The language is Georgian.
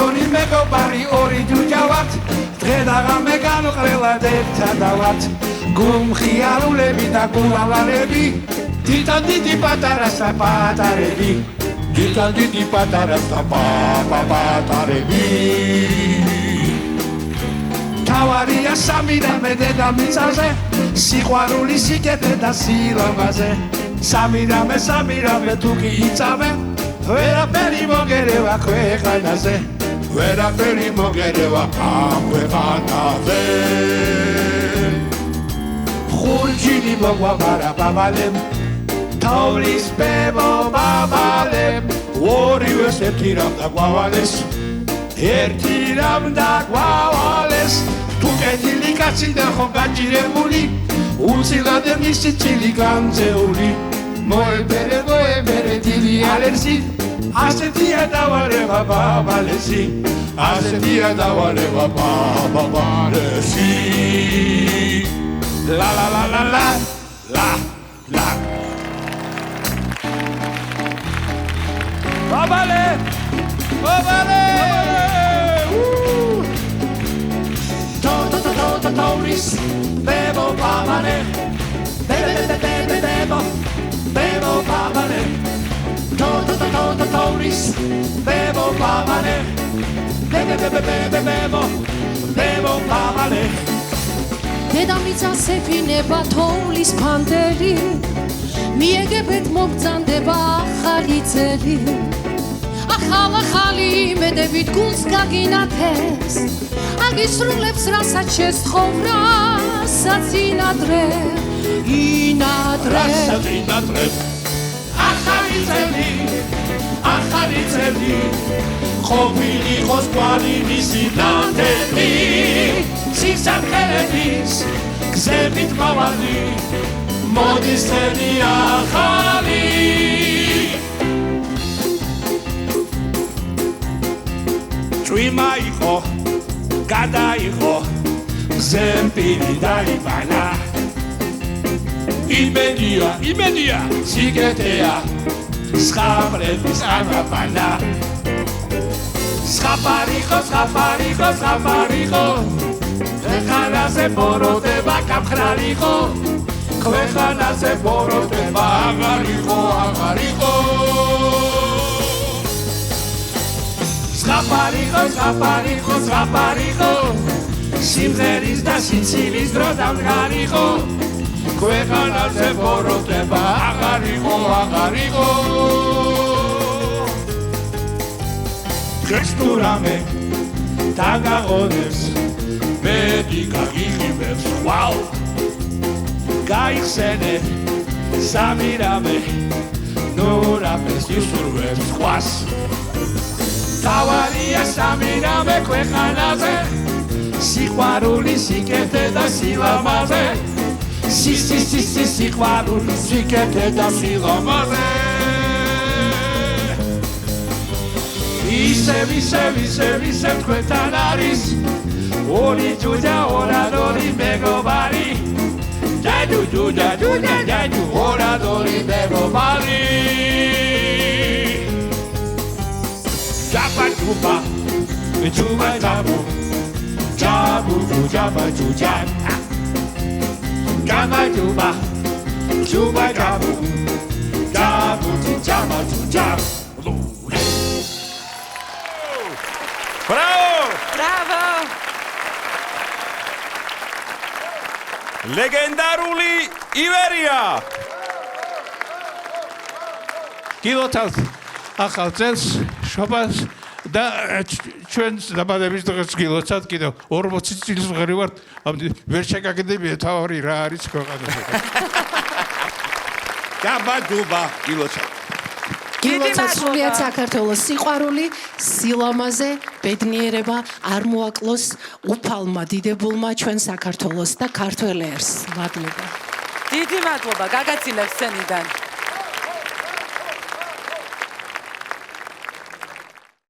გონი მეგობარი ორი ჯუჯა ვართ დღე და ღამე განყრელად ერთადა ვართ გულმხიარულები და გულავალები თვითონ დიდი პატარა საპატარები თვითონ დიდი პატარა საპატარები თავარია სამირამე დედამიწაზე სიყვარული სიკეთე და სილამაზე სამირამე თუ კი იწამე ვერაფერი მოგერევა ქვეყანაზე ვერაფერი მოგერევა ამ ქვეყანაზე ხურჯინი მოგვაბარა ბაბალემ თოვლის ბებო ბაბალემ ორივეს ერთი რამ დაგვავალეს ერთი რამ დაგვავალეს თუ კეთილი კაცი და ხო გაჭირებული უცილად მისი წილი განძეული მოებერე დიდი ალერსი ასეთია დავალება ბაბალესი ასეთია დავალება ბაბალესი La la la la la la la Babale Babale Tauris Bebo babale Bebo Bebo babale Tauris Bebo babale Bebo babale დედამიწას ეფინება თოვლის ფანდელი მიეგებეთ მოგწანდება ახალი წელი ახალი იმედებით გულს გაგინათეს აგისრულებს რასაც შესთხოვრა საწინადრე ინადრე ახალი წელი ყოფილი იყოს კვალი მისი ნამდვილი სისახელების გზებით მავალი მოდის წელი ახალი წვიმა იყო გადაიღო ზემპილი დაიბანა იმედია სიკეთეა სხაპრების ანაბანა სხაპარიხო ქვეყანაზე ბოროტება გამხრალიყო ქვეყანაზე ბოროტება აღარიყო სხაპარიხო სიმღერის და სიცივის დრო დამდგარიყო ქვეყანაზე ბოროტება აღარიყო დღეს თუ რამე დაგაღონებს მეტი გაგიღიმებს ხვალ გაიხსენე სამირამე ნურაფეს ისურვებს ხვას თავარია სამირამე ქვეყანაზე სიყვარული სიკეთე და სილამაზე სიყვარული სიკეთე და სილამაზე ისევ თქვენთან არის ორი ჯუჯა ორადორი მეგობარი ჯაჯუ ორადორი მეგობარი ჯაბაჯუბა ჯუბაჯაბუ ჯაბაჯუჯა ჯაბაჯუბა ჯუბაჯაბუ ჯაბაჯუჯა Bravo! ლეგენდარული ივერია! გილოთალთ ახალ წელს შობას და ჩვენს დაბადების დღეს გილოცავთ კიდევ 40 წლის მღერი ვართ ვერ შეგაგდებია თავი რა არის ქვეყანაზე. გაბადუბა გილოცავთ. გილოცავთ სრულიად საქართველოს სიყვარული, სილამაზე, ბედნიერება არ მოაკლოს უფალმა დიდებულმა ჩვენ საქართველოს და ქართველ ერს. მადლობა. დიდი მადლობა გაგაცილებს სცენიდან.